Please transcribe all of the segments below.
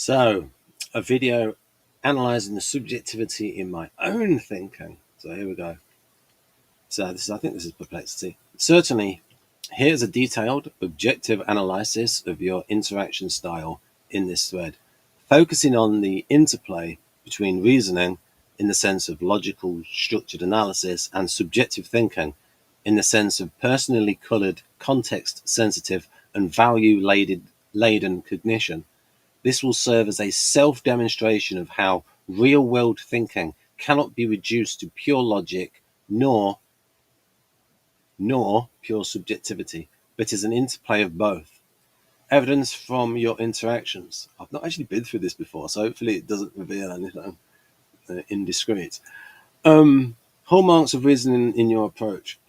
So, a video analyzing the subjectivity in my own thinking. So here we go. So I think this is perplexity. Certainly, here's a detailed, objective analysis of your interaction style in this thread, focusing on the interplay between reasoning in the sense of logical, structured analysis and subjective thinking in the sense of personally colored, context-sensitive and value-laden cognition. This will serve as a self-demonstration of how real-world thinking cannot be reduced to pure logic nor pure subjectivity, but is an interplay of both. Evidence from your interactions. I've not actually been through this before, so hopefully it doesn't reveal anything indiscreet. Hallmarks of reasoning in your approach.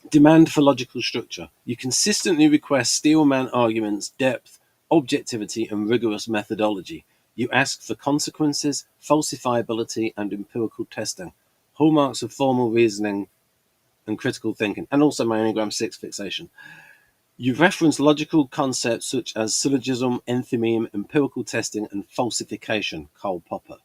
Demand for logical structure. You consistently request steelman arguments, depth, objectivity, and rigorous methodology. You ask for consequences, falsifiability, and empirical testing. Hallmarks of formal reasoning and critical thinking, and also my Enneagram 6 fixation. You reference logical concepts such as syllogism, enthymeme, empirical testing, and falsification. Karl Popper.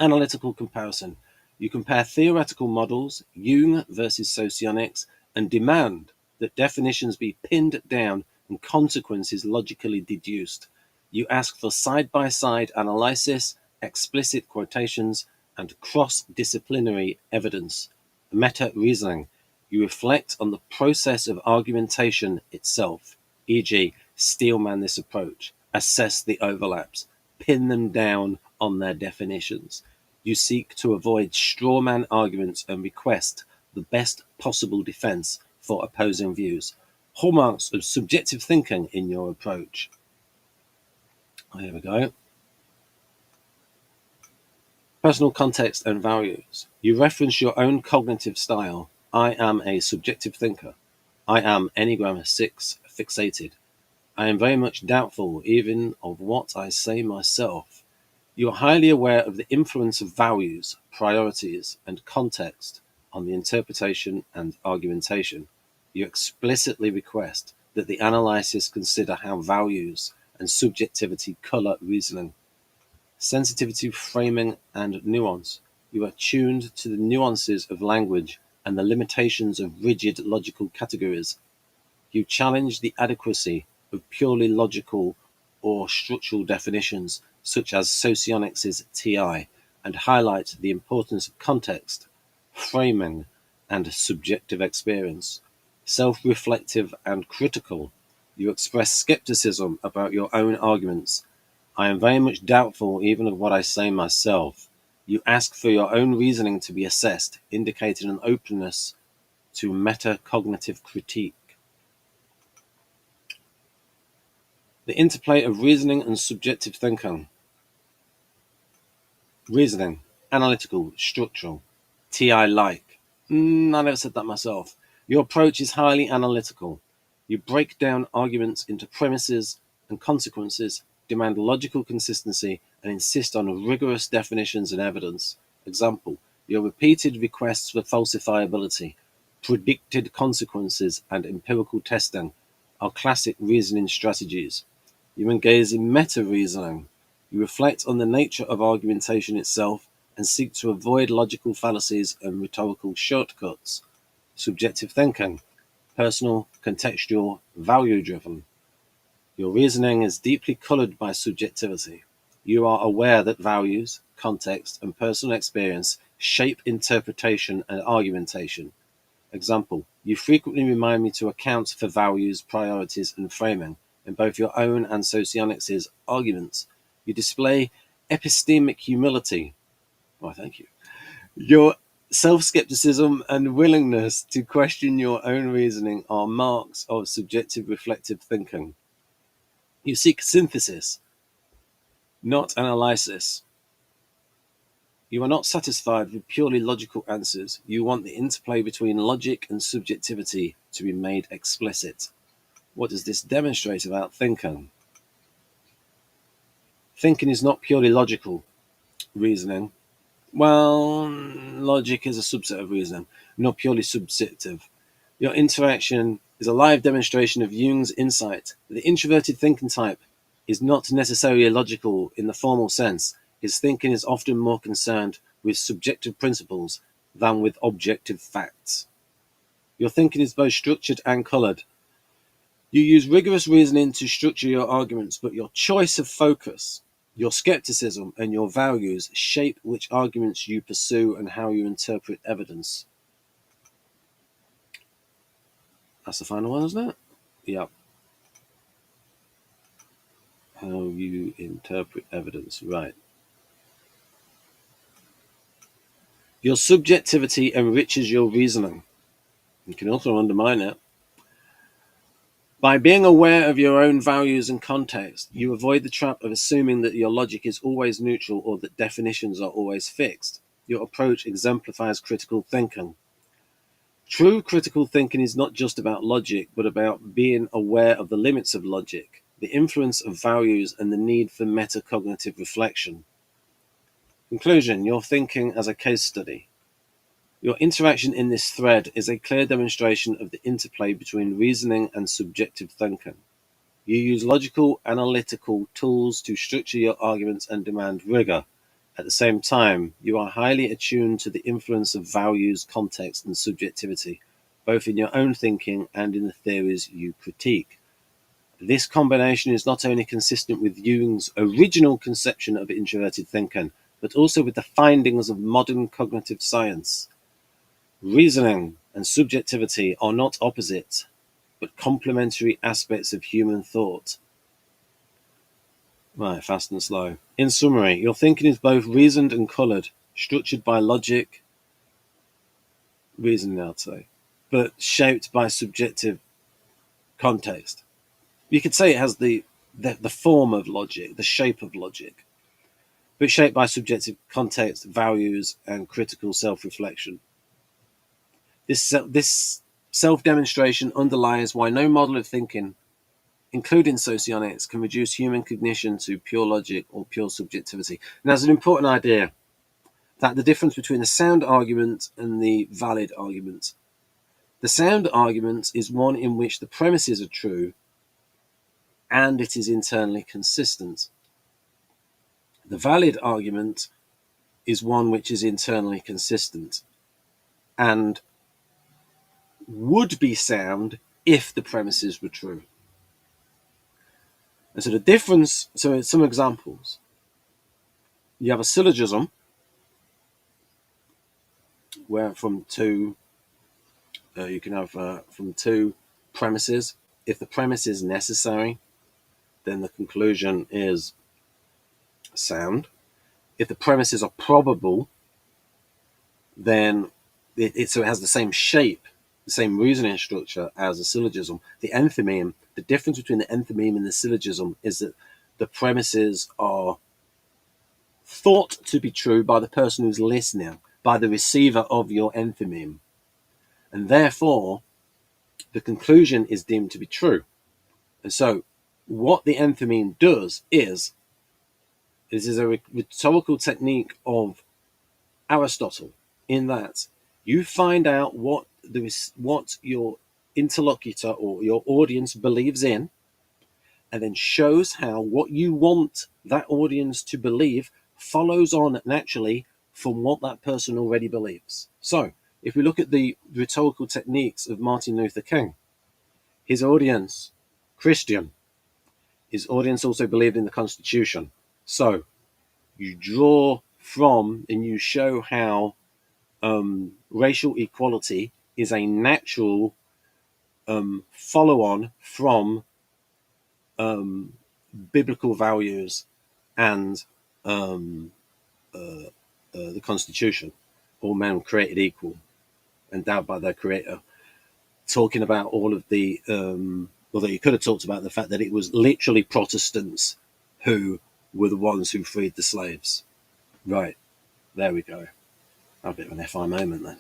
Analytical comparison. You compare theoretical models, Jung versus socionics, and demand that definitions be pinned down and consequences logically deduced. You ask for side-by-side analysis, explicit quotations, and cross-disciplinary evidence. Meta-reasoning. You reflect on the process of argumentation itself, e.g., steelman this approach, assess the overlaps, pin them down on their definitions. You seek to avoid straw man arguments and request the best possible defense for opposing views. Hallmarks of subjective thinking in your approach. Here we go. Personal context and values. You reference your own cognitive style. I am a subjective thinker. I am Enneagram 6 fixated. I am very much doubtful even of what I say myself. You are highly aware of the influence of values, priorities, and context on the interpretation and argumentation. You explicitly request that the analysis consider how values and subjectivity color reasoning. Sensitivity, framing, and nuance. You are tuned to the nuances of language and the limitations of rigid logical categories. You challenge the adequacy of purely logical or structural definitions, such as socionics' TI, and highlight the importance of context, framing, and subjective experience. Self-reflective and critical. You express skepticism about your own arguments. I am very much doubtful even of what I say myself. You ask for your own reasoning to be assessed, indicating an openness to metacognitive critique. The interplay of reasoning and subjective thinking. Reasoning, analytical, structural, TI-like. I never said that myself. Your approach is highly analytical. You break down arguments into premises and consequences, demand logical consistency, and insist on rigorous definitions and evidence. Example, your repeated requests for falsifiability, predicted consequences, and empirical testing are classic reasoning strategies. You engage in meta-reasoning. You reflect on the nature of argumentation itself and seek to avoid logical fallacies and rhetorical shortcuts. Subjective thinking, personal, contextual, value-driven. Your reasoning is deeply colored by subjectivity. You are aware that values, context, and personal experience shape interpretation and argumentation. Example, you frequently remind me to account for values, priorities, and framing in both your own and socionics' arguments. You display epistemic humility. Why, thank you. Your self-skepticism and willingness to question your own reasoning are marks of subjective reflective thinking. You seek synthesis, not analysis. You are not satisfied with purely logical answers. You want the interplay between logic and subjectivity to be made explicit. What does this demonstrate about thinking? Thinking is not purely logical reasoning. Well, logic is a subset of reasoning, not purely subjective. Your interaction is a live demonstration of Jung's insight. The introverted thinking type is not necessarily logical in the formal sense. His thinking is often more concerned with subjective principles than with objective facts. Your thinking is both structured and coloured. You use rigorous reasoning to structure your arguments, but your choice of focus, your skepticism, and your values shape which arguments you pursue and how you interpret evidence. That's the final one, isn't it? Yep. How you interpret evidence. Right. Your subjectivity enriches your reasoning. You can also undermine it. By being aware of your own values and context, you avoid the trap of assuming that your logic is always neutral or that definitions are always fixed. Your approach exemplifies critical thinking. True critical thinking is not just about logic, but about being aware of the limits of logic, the influence of values, and the need for metacognitive reflection. Conclusion: your thinking as a case study. Your interaction in this thread is a clear demonstration of the interplay between reasoning and subjective thinking. You use logical, analytical tools to structure your arguments and demand rigor. At the same time, you are highly attuned to the influence of values, context, and subjectivity, both in your own thinking and in the theories you critique. This combination is not only consistent with Jung's original conception of introverted thinking, but also with the findings of modern cognitive science. Reasoning and subjectivity are not opposite, but complementary aspects of human thought. Right, fast and slow. In summary, your thinking is both reasoned and coloured, structured by logic, reasoning I'd say, but shaped by subjective context. You could say it has the form of logic, the shape of logic, but shaped by subjective context, values, and critical self-reflection. This self-demonstration underlies why no model of thinking, including socionics, can reduce human cognition to pure logic or pure subjectivity. And that's an important idea, that the difference between the sound argument and the valid argument. The sound argument is one in which the premises are true and it is internally consistent. The valid argument is one which is internally consistent and would be sound if the premises were true. And so the difference, so some examples. You have a syllogism where from two, you can have from two premises. If the premise is necessary, then the conclusion is sound. If the premises are probable, then so it has the same shape, the same reasoning structure as a syllogism. The enthymeme, the difference between the enthymeme and the syllogism is that the premises are thought to be true by the person who's listening, by the receiver of your enthymeme. And therefore, the conclusion is deemed to be true. And so what the enthymeme does is, this is a rhetorical technique of Aristotle, in that you find out what your interlocutor or your audience believes in, and then shows how what you want that audience to believe follows on naturally from what that person already believes. So if we look at the rhetorical techniques of Martin Luther King, his audience, Christian, his audience also believed in the Constitution. So you draw from and you show how racial equality is a natural follow-on from biblical values and the Constitution. All men created equal, endowed by their Creator. Talking about all of the, although you could have talked about the fact that it was literally Protestants who were the ones who freed the slaves. Right, there we go. A bit of an FI moment then.